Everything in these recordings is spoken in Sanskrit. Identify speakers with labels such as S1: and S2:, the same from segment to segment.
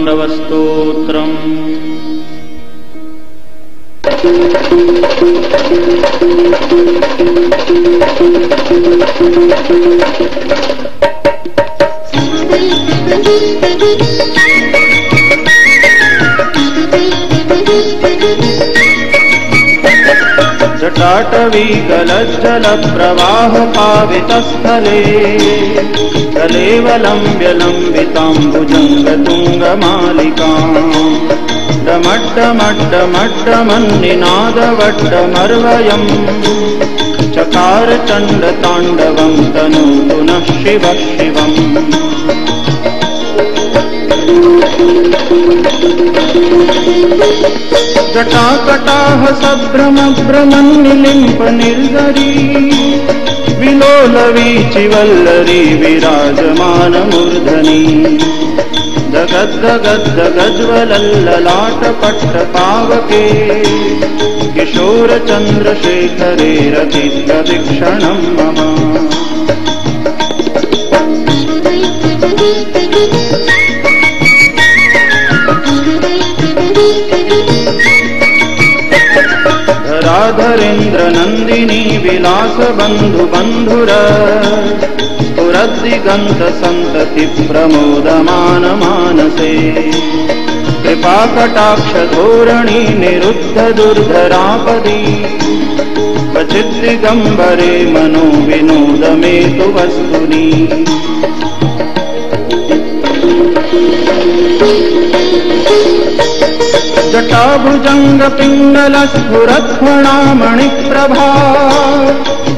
S1: ताण्डवस्तोत्रम्। जटाटवी गलज्जलप्रवाह पावितस्थले कलेवलम्ब्य लम्बिताम्बुजङ्गतुङ्गमालिकाम् डमड्डमड्डमड्डमन्निनादवड्डमर्वयम् चकार चण्डताण्डवं तनोतु नः शिवः शिवम्। जटाकटाह सभ्रमभ्रमन्निलिम्प निर्झरी विलोलवीचिवल्लरी विराजमानमूर्धनि दगद्दगद्दगज्वलल्ललाटपट्टपावके किशोरचन्द्रशेखरे रतिप्रदीक्षणं मम। धराधरेन्द्र नन्दिनी विलास बन्धु बन्धुर स्फुरद्दिगन्त सन्तति प्रमोदमान मानसे कृपाकटाक्ष धोरणी निरुद्ध दुर्धरापदी क्वचिद्दिगम्बरे मनो विनोदमेतु वस्तुनि। जटाभुजङ्गपिङ्गलस्फुरत्फणामणिप्रभा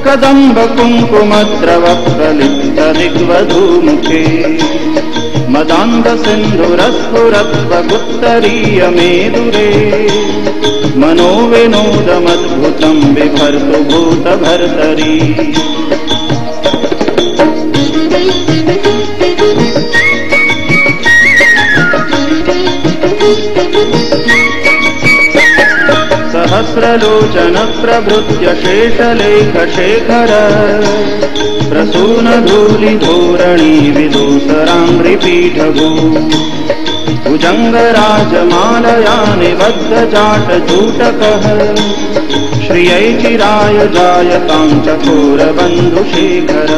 S1: कदम्बकुङ्कुमद्रवप्रलिप्तदिग्वधूमुखे मदान्धसिन्धुरस्फुरत्वगुत्तरीयमेदुरे मनोविनोदमद्भुतं बिभर्तु भूतभर्तरी। सहस्रलोचन प्रभृत्य शेषलेखशेखर प्रसूनधूलिधोरणी विदूसराङ्घ्रिपीठभू भुजङ्गराजमालया निबद्धजाटजूटकः श्रियै चिराय जायतां चकोरबन्धुशेखर।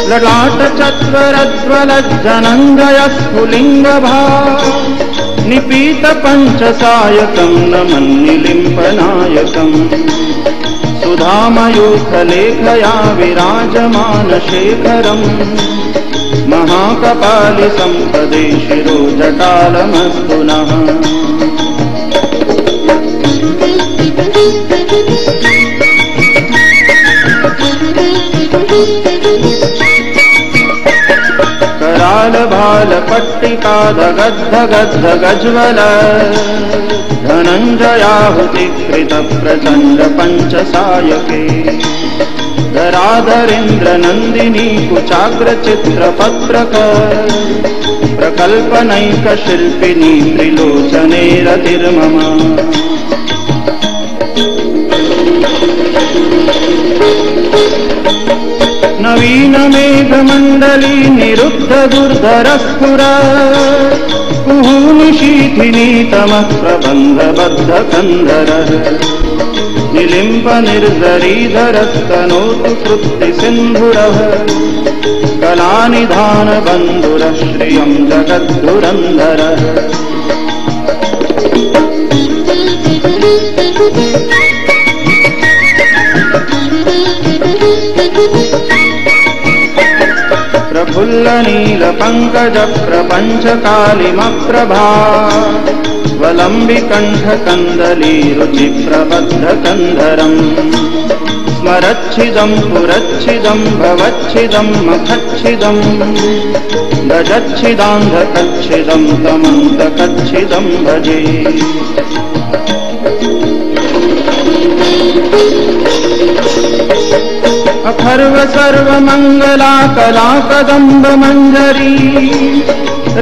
S1: ललाटचत्वरज्वलज्जनञ्जयस्फुलिङ्गभा निपीतपञ्चसायकं नमन्निलिम्पनायकम् सुधामयूखलेखया विराजमानशेखरम् महाकपालिसम्पदे शिरोजटालमस्तु नः। करालभालपट्टिकाधगद्धगद्धगज्वल धनञ्जयाहुतिकृतप्रचण्ड पञ्चसायके धराधरेन्द्र नन्दिनी कुचाग्रचित्रपत्रक प्रकल्पनैकशिल्पिनी त्रिलोचने रतिर्मम। नवीनमेघमण्डली निरुद्ध दुर्धरस्फुर कुहूनिशीथिनीतमः प्रबन्धबद्धकन्धर निलिम्प निर्झरीधरस्तनोतु कृत्तिसिन्धुरः कलानिधानबन्धुरः श्रियं जगद्धुरन्धर। प्रफुल्लनीलपङ्कजप्रपञ्चकालिमप्रभा वलम्बिकण्ठकन्दली रुचिप्रबद्धकन्धरम् स्मरच्छिदं पुरच्छिदं भवच्छिदं मखच्छिदं गजच्छिदान्धकच्छिदं तमन्तकच्छिदं भजे। अथर्व सर्वमङ्गला कला कदम्ब मञ्जरी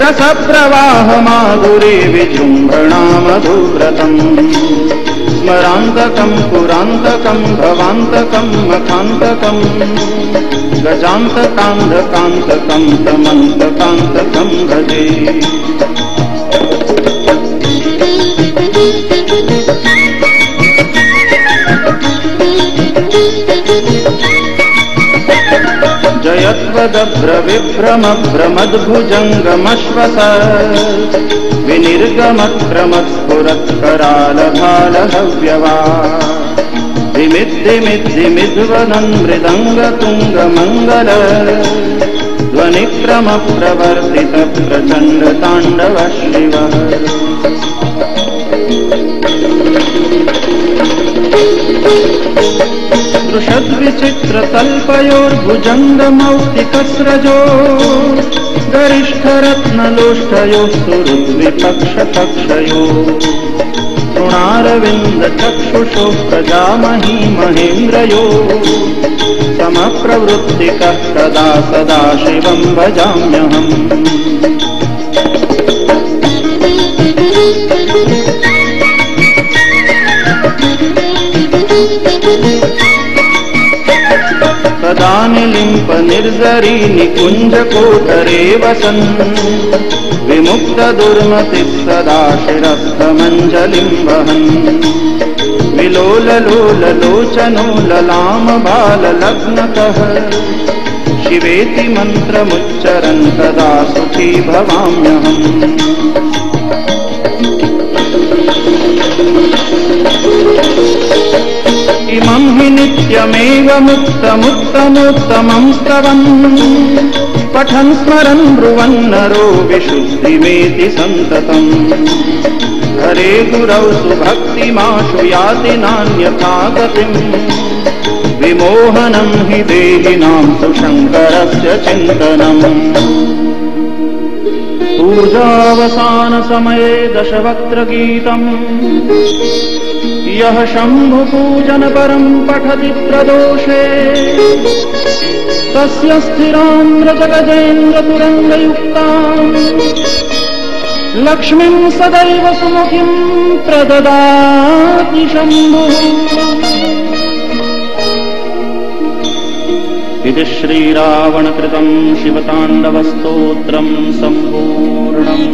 S1: रसप्रवाह माधुरे विजृम्भणा मधुव्रतम् स्मरान्तकं पुरान्तकं भवान्तकं मखान्तकं गजान्तकान्धकान्तकं समन्तकान्तकं भजे। जयत्वदभ्रविभ्रमभ्रमद्भुजङ्गमश्वस विनिर्गमक्रमत्स्फुरत्करालभालहव्यवा धिमिद्धिमिद्धिमिद्वदन् मृदङ्गतुङ्गमङ्गल ध्वनिक्रमप्रवर्तितप्रचण्डताण्डव शिवः। दृशद्विचित्रतल्पयोर्भुजङ्गमौक्तिकस्रजो गरिष्ठरत्नलोष्ठयोः सुहृद्विपक्षपक्षयो तृणारविन्दचक्षुषो प्रजामही महेन्द्रयो समप्रवृत्तिकः सदा सदा शिवं भजाम्यहम्। सदा निलिम्प निर्जरी निकुञ्जकोटरे वसन् विमुक्तदुर्मतिः सदा शिरस्थमञ्जलिं वहन् विलोललोललोचनो ललामबाललग्नकः शिवेति मन्त्रमुच्चरन् सदा सुखी भवाम्यहम्। इमं हि नित्यमेव मुक्तमुत्तमोत्तमं स्तवन् पठन् स्मरन् ब्रुवन् नरो विशुद्धिमेति सन्ततम्। हरे गुरौ सुभक्तिमाशु याति नान्यथा गतिम् विमोहनं हि देहिनां सुशङ्करस्य चिन्तनम्। पूजावसानसमये दशवक्त्रगीतम् यः शम्भुपूजनपरं पठति प्रदोषे तस्य स्थिराम्रजगजेन्द्रतुरङ्गयुक्ताम् लक्ष्मीं सदैव सुमुखीं प्रददाति शम्भुः। इति श्रीरावणकृतं शिवताण्डवस्तोत्रं सम्पूर्णम्।